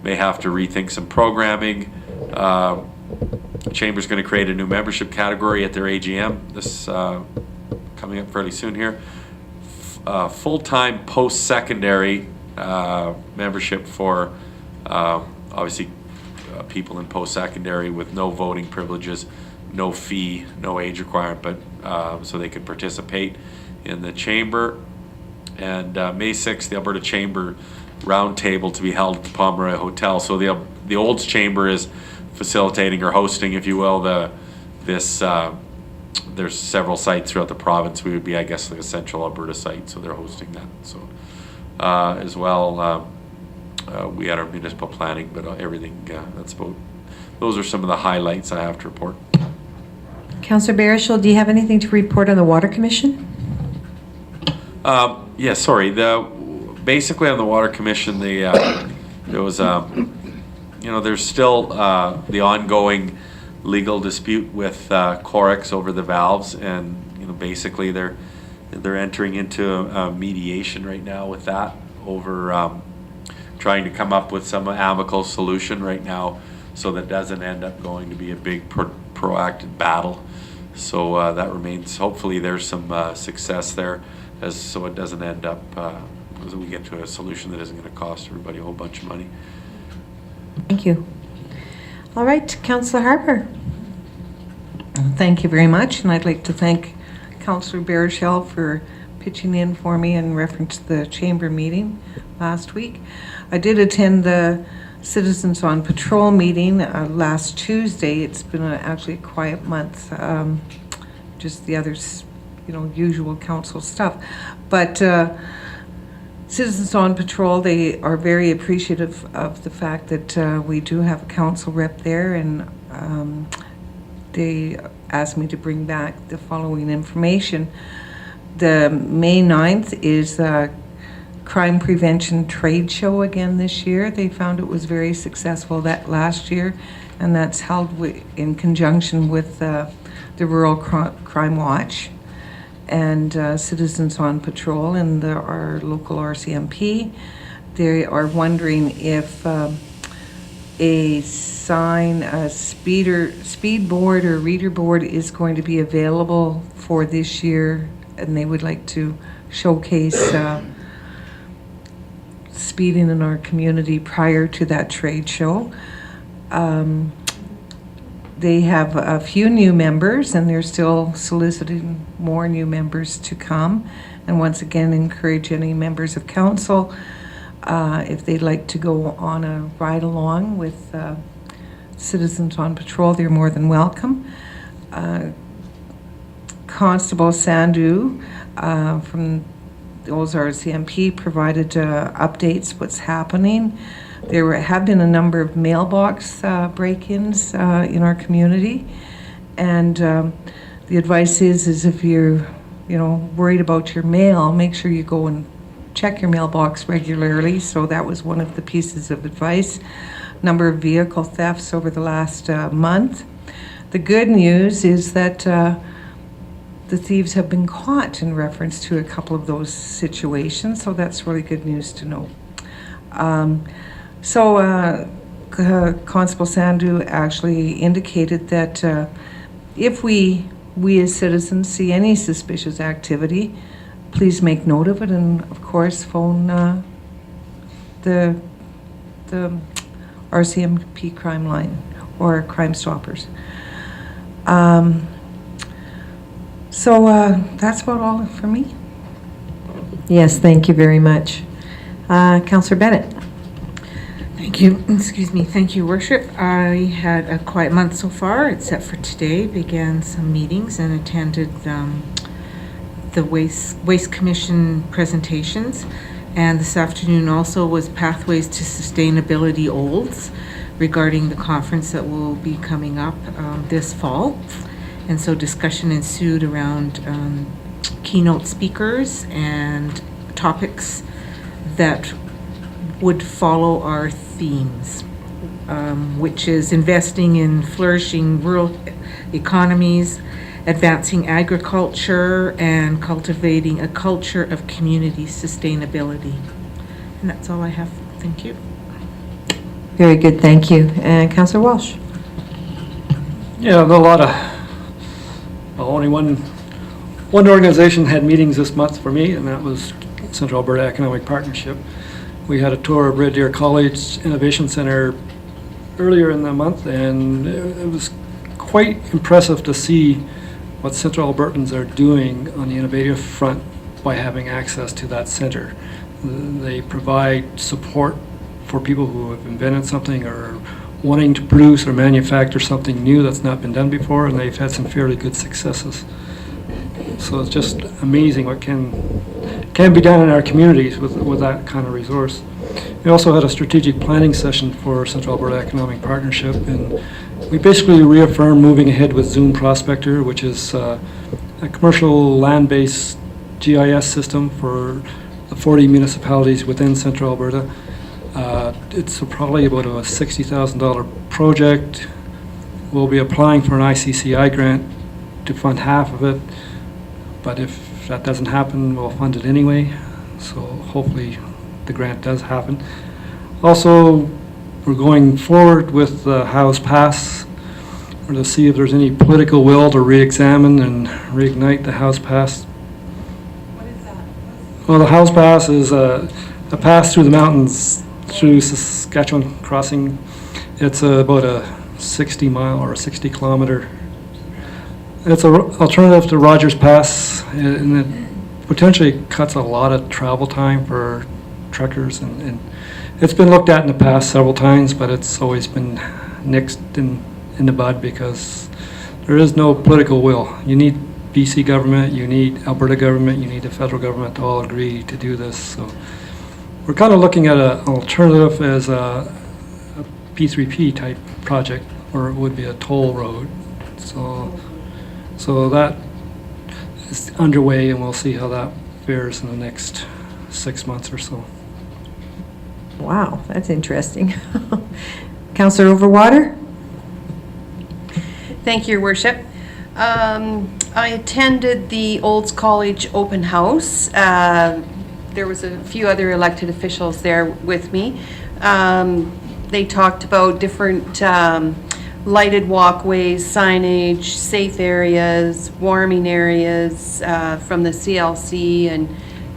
[SPEAKER 9] May have to rethink some programming. Chamber's going to create a new membership category at their AGM. This coming up fairly soon here. Full-time post-secondary membership for obviously people in post-secondary with no voting privileges, no fee, no age requirement, but so they could participate in the Chamber. And May 6th, the Alberta Chamber Roundtable to be held at the Pomeroy Hotel. So the Olds Chamber is facilitating or hosting, if you will, this. There's several sites throughout the province. We would be, I guess, like a central Alberta site, so they're hosting that. So as well, we had our municipal planning, but everything, that's about, those are some of the highlights I have to report.
[SPEAKER 1] Councillor Baruchel, do you have anything to report on the Water Commission?
[SPEAKER 9] Yeah, sorry. Basically on the Water Commission, there was, there's still the ongoing legal dispute with Corex over the valves, and basically they're entering into a mediation right now with that over trying to come up with some amicable solution right now, so that doesn't end up going to be a big proactive battle. So that remains, hopefully there's some success there, so it doesn't end up, as we get to a solution that isn't going to cost everybody a whole bunch of money.
[SPEAKER 1] Thank you. All right, Councillor Harper.
[SPEAKER 4] Thank you very much, and I'd like to thank Councillor Baerschel for pitching in for me in reference to the chamber meeting last week. I did attend the Citizens on Patrol meeting last Tuesday. It's been actually a quiet month, just the others, usual council stuff. But Citizens on Patrol, they are very appreciative of the fact that we do have a council rep there, and they asked me to bring back the following information. The May 9th is the Crime Prevention Trade Show again this year. They found it was very successful that last year, and that's held in conjunction with the Rural Crime Watch and Citizens on Patrol and our local RCMP. They are wondering if a sign, a speed board or reader board is going to be available for this year, and they would like to showcase speeding in our community prior to that trade show. They have a few new members, and they're still soliciting more new members to come. And once again, encourage any members of council, if they'd like to go on a ride along with Citizens on Patrol, they're more than welcome. Constable Sandhu from the RCMP provided updates what's happening. There have been a number of mailbox break-ins in our community, and the advice is if you're worried about your mail, make sure you go and check your mailbox regularly. So that was one of the pieces of advice. Number of vehicle thefts over the last month. The good news is that the thieves have been caught in reference to a couple of those situations, so that's really good news to know. Constable Sandhu actually indicated that if we as citizens see any suspicious activity, please make note of it, and of course phone the RCMP crime line or Crime Stoppers. That's about all for me.
[SPEAKER 1] Yes, thank you very much. Councillor Bennett.
[SPEAKER 5] Thank you. Excuse me. Thank you, Worship. I had a quiet month so far, except for today. Began some meetings and attended the Waste Commission presentations. And this afternoon also was Pathways to Sustainability Olds regarding the conference that will be coming up this fall. And so discussion ensued around keynote speakers and topics that would follow our themes, which is investing in flourishing rural economies, advancing agriculture, and cultivating a culture of community sustainability. And that's all I have. Thank you.
[SPEAKER 1] Very good, thank you. And Councillor Walsh.
[SPEAKER 11] Yeah, only one organization had meetings this month for me, and that was Central Alberta Economic Partnership. We had a tour of Red Deer College Innovation Center earlier in the month, and it was quite impressive to see what Central Albertans are doing on the innovative front by having access to that center. They provide support for people who have invented something or wanting to produce or manufacture something new that's not been done before, and they've had some fairly good successes. So it's just amazing what can be done in our communities with that kind of resource. We also had a strategic planning session for Central Alberta Economic Partnership, and we basically reaffirmed moving ahead with Zoom Prospector, which is a commercial land-based GIS system for the 40 municipalities within Central Alberta. It's probably about a $60,000 project. We'll be applying for an ICCI grant to fund half of it, but if that doesn't happen, we'll fund it anyway. So hopefully the grant does happen. Also, we're going forward with the House Pass or to see if there's any political will to re-examine and reignite the House Pass.
[SPEAKER 10] What is that?
[SPEAKER 11] Well, the House Pass is a pass through the mountains through Saskatchewan crossing. It's about a 60-mile or a 60-kilometer. It's an alternative to Rogers Pass, and it potentially cuts a lot of travel time for truckers. And it's been looked at in the past several times, but it's always been nixed in the bud because there is no political will. You need BC government, you need Alberta government, you need the federal government to all agree to do this. So we're kind of looking at an alternative as a P3P type project, or it would be a toll road. So that is underway, and we'll see how that fares in the next 6 months or so.
[SPEAKER 1] Wow, that's interesting. Councillor Overwater?
[SPEAKER 10] Thank you, Your Worship. I attended the Olds College open house. There was a few other elected officials there with me. They talked about different lighted walkways, signage, safe areas, warming areas from the CLC, and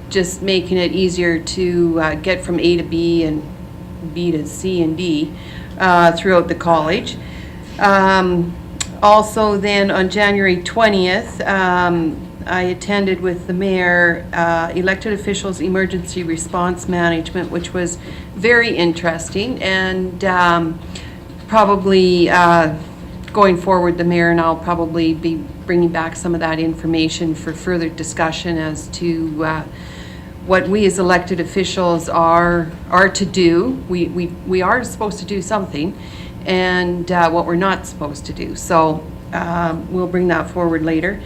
[SPEAKER 10] just making it easier to get from A to B and B to C and D throughout the college. Also then on January 20th, I attended with the mayor elected officials emergency response management, which was very interesting, and probably going forward, the mayor and I'll probably be bringing back some of that information for further discussion as to what we as elected officials are to do. We are supposed to do something, and what we're not supposed to do. So we'll bring that forward later.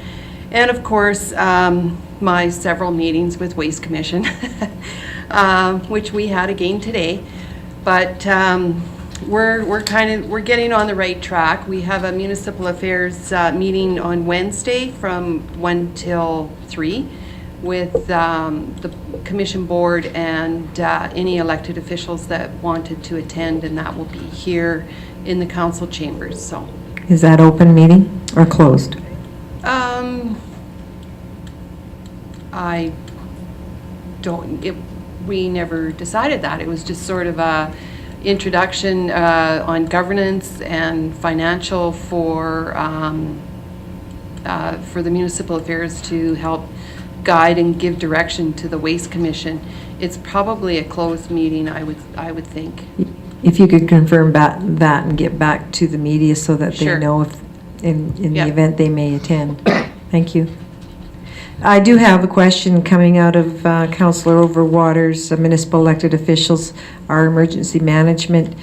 [SPEAKER 10] And of course, my several meetings with Waste Commission, which we had again today. But we're getting on the right track. We have a municipal affairs meeting on Wednesday from 1 till 3 with the commission board and any elected officials that wanted to attend, and that will be here in the council chambers. So,
[SPEAKER 1] is that open meeting or closed?
[SPEAKER 10] I don't. We never decided that. It was just sort of a introduction on governance and financial for the municipal affairs to help guide and give direction to the Waste Commission. It's probably a closed meeting, I would think.
[SPEAKER 1] If you could confirm that and get back to the media so that they
[SPEAKER 10] Sure.
[SPEAKER 1] know if in
[SPEAKER 10] Yep.
[SPEAKER 1] the event they may attend. Thank you. I do have a question coming out of Councillor Overwater's municipal elected officials, our emergency management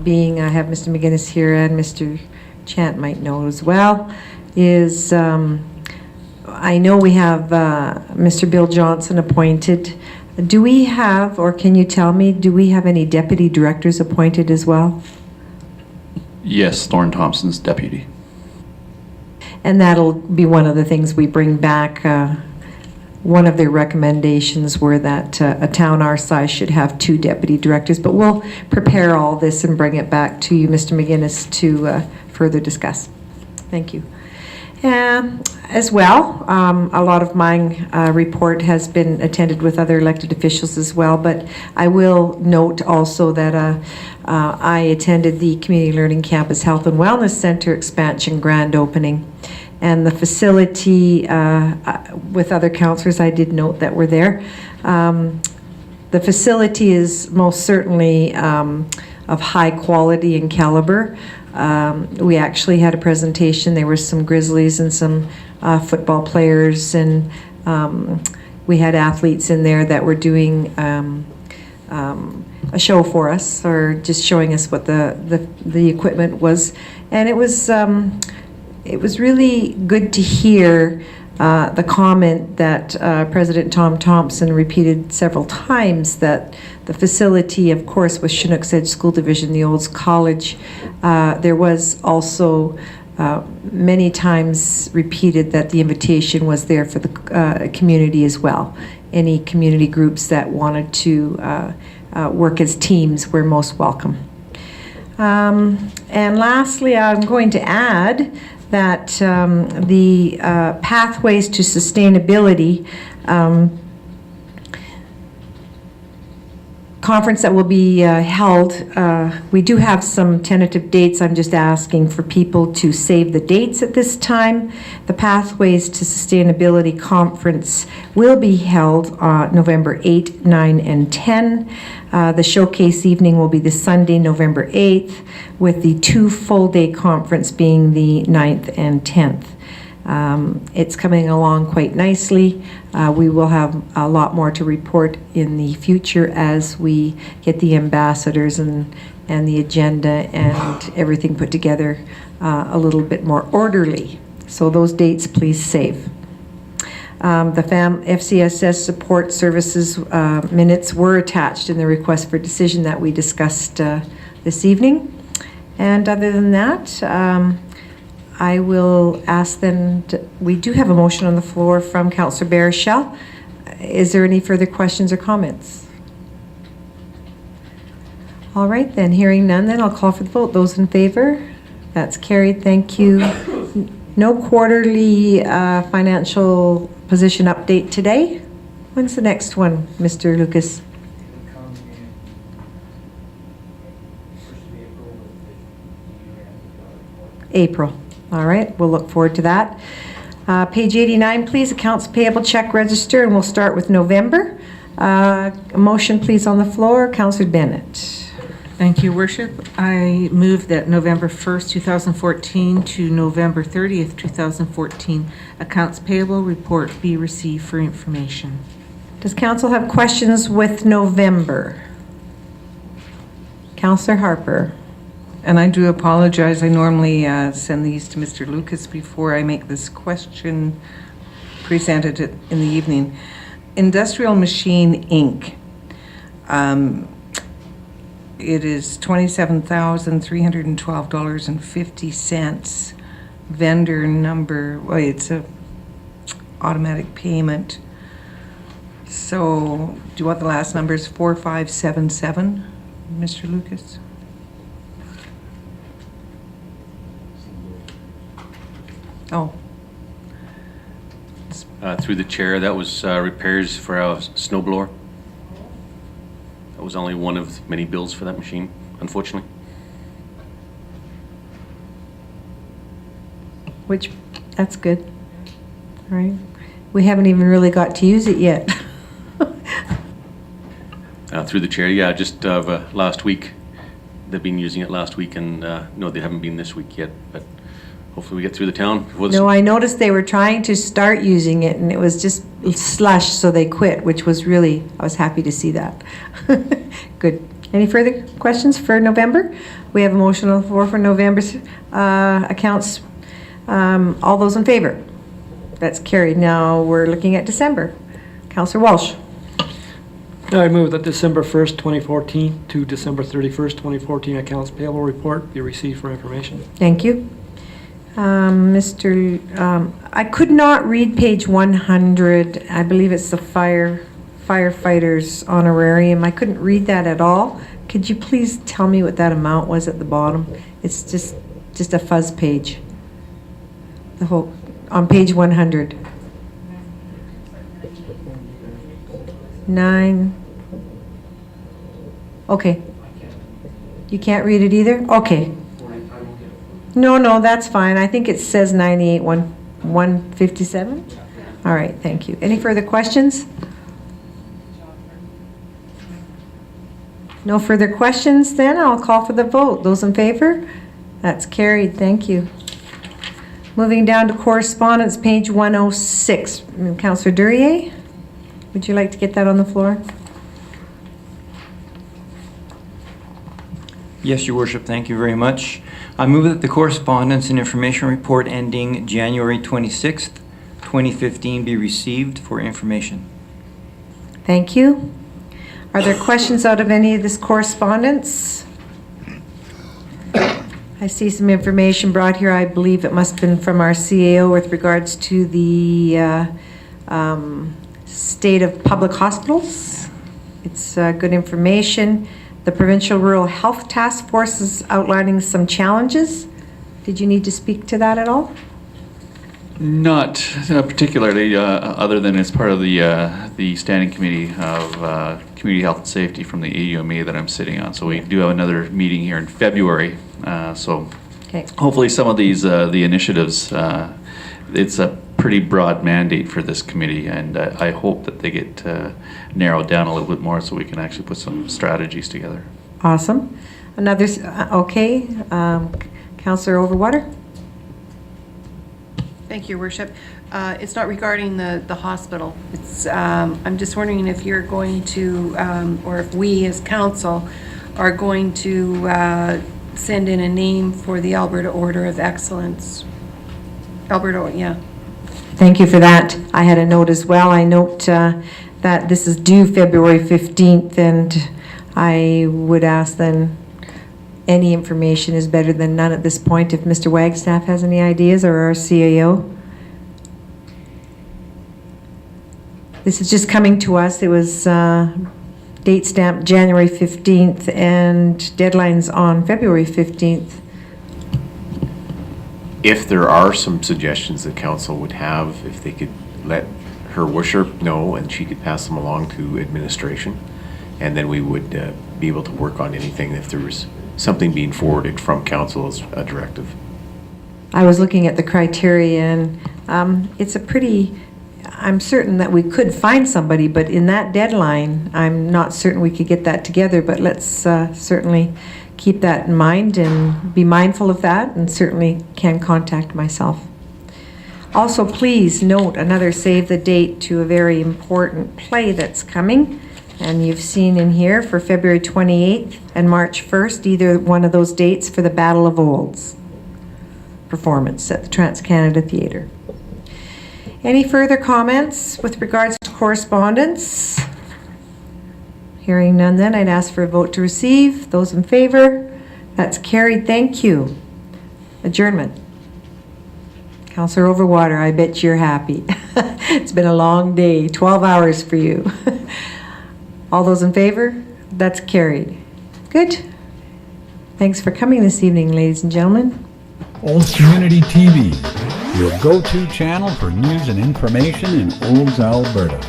[SPEAKER 1] being, I have Mr. McGinnis here and Mr. Chant might know as well, is I know we have Mr. Bill Johnson appointed. Do we have, or can you tell me, do we have any deputy directors appointed as well?
[SPEAKER 3] Yes, Thorne Thompson's deputy.
[SPEAKER 1] And that'll be one of the things we bring back. One of their recommendations were that a town our size should have 2 deputy directors, but we'll prepare all this and bring it back to you, Mr. McGinnis, to further discuss. Thank you. As well, a lot of my report has been attended with other elected officials as well, but I will note also that I attended the Community Learning Campus Health and Wellness Center expansion grand opening. And the facility, with other councillors, I did note that were there. The facility is most certainly of high quality and caliber. We actually had a presentation. There were some Grizzlies and some football players, and we had athletes in there that were doing a show for us, or just showing us what the equipment was. And it was really good to hear the comment that President Tom Thompson repeated several times, that the facility, of course, with Chinook's Edge School Division, the Olds College, there was also many times repeated that the invitation was there for the community as well. Any community groups that wanted to work as teams were most welcome. And lastly, I'm going to add that the Pathways to Sustainability conference that will be held, we do have some tentative dates. I'm just asking for people to save the dates at this time. The Pathways to Sustainability Conference will be held November 8, 9, and 10. The showcase evening will be the Sunday, November 8th, with the 2 full-day conference being the 9th and 10th. It's coming along quite nicely. We will have a lot more to report in the future as we get the ambassadors and the agenda and everything put together a little bit more orderly. So those dates, please save. The FCSS support services minutes were attached in the request for decision that we discussed this evening. And other than that, I will ask then, we do have a motion on the floor from Councillor Baruchel. Is there any further questions or comments? All right, then, hearing none, then I'll call for the vote. Those in favor? That's carried, thank you. No quarterly financial position update today. When's the next one, Mr. Lucas? April. All right, we'll look forward to that. Page 89, please, accounts payable check register, and we'll start with November. A motion, please, on the floor. Councillor Bennett.
[SPEAKER 5] Thank you, Worship. I move that November 1st, 2014 to November 30th, 2014 accounts payable report be received for information.
[SPEAKER 1] Does council have questions with November? Councillor Harper.
[SPEAKER 4] And I do apologize. I normally send these to Mr. Lucas before I make this question presented in the evening. Industrial Machine, Inc. It is $27,312.50. Vendor number, well, it's a automatic payment. So, do you want the last numbers? 4577, Mr. Lucas? Oh.
[SPEAKER 3] Through the chair, that was repairs for a snowblower. That was only one of many bills for that machine, unfortunately.
[SPEAKER 1] That's good. All right. We haven't even really got to use it yet.
[SPEAKER 3] Through the chair, yeah, just last week. They've been using it last week, and no, they haven't been this week yet, but hopefully we get through the town.
[SPEAKER 1] No, I noticed they were trying to start using it, and it was just slush, so they quit, which was really, I was happy to see that. Good. Any further questions for November? We have a motion on the floor for November's accounts. All those in favor? That's carried. Now we're looking at December. Councillor Walsh.
[SPEAKER 11] I move that December 1st, 2014 to December 31st, 2014 accounts payable report be received for information.
[SPEAKER 1] Thank you. I could not read page 100. I believe it's the firefighters honorarium. I couldn't read that at all. Could you please tell me what that amount was at the bottom? It's just a fuzz page. The whole on page 100. 9. Okay. You can't read it either? Okay. No, that's fine. I think it says 98,157. All right, thank you. Any further questions? No further questions, then I'll call for the vote. Those in favor? That's carried. Thank you. Moving down to correspondence, page 106. Councillor Duryea, would you like to get that on the floor?
[SPEAKER 2] Yes, Your Worship, thank you very much. I move that the correspondence and information report ending January 26th, 2015 be received for information.
[SPEAKER 1] Thank you. Are there questions out of any of this correspondence? I see some information brought here. I believe it must have been from our CAO with regards to the state of public hospitals. It's good information. The Provincial Rural Health Task Force is outlining some challenges. Did you need to speak to that at all?
[SPEAKER 3] Not particularly, other than as part of the Standing Committee of Community Health and Safety from the AUMA that I'm sitting on. So we do have another meeting here in February. So
[SPEAKER 1] Okay.
[SPEAKER 3] hopefully some of these the initiatives, it's a pretty broad mandate for this committee, and I hope that they get narrowed down a little bit more so we can actually put some strategies together.
[SPEAKER 1] Awesome. Another, okay, Councillor Overwater?
[SPEAKER 10] Thank you, Your Worship. It's not regarding the hospital. It's, I'm just wondering if you're going to, or if we as council are going to send in a name for the Alberta Order of Excellence. Alberta, yeah.
[SPEAKER 1] Thank you for that. I had a note as well. I note that this is due February 15th, and I would ask then, any information is better than none at this point. If Mr. Wagstaff has any ideas, or our CAO. This is just coming to us. It was date stamped January 15th and deadlines on February 15th.
[SPEAKER 12] If there are some suggestions that council would have, if they could let her worship know and she could pass them along to administration, and then we would be able to work on anything if there was something being forwarded from council as a directive.
[SPEAKER 1] I was looking at the criteria, and it's a pretty, I'm certain that we could find somebody, but in that deadline, I'm not certain we could get that together, but let's certainly keep that in mind and be mindful of that, and certainly can contact myself. Also, please note another save the date to a very important play that's coming, and you've seen in here for February 28th and March 1st, either one of those dates for the Battle of Olds performance at the Trans-Canada Theatre. Any further comments with regards to correspondence? Hearing none, then I'd ask for a vote to receive. Those in favor? That's carried. Thank you. Adjournment. Councillor Overwater, I bet you're happy. It's been a long day, 12 hours for you. All those in favor? That's carried. Good. Thanks for coming this evening, ladies and gentlemen.
[SPEAKER 13] Olds Community TV, your go-to channel for news and information in Olds, Alberta.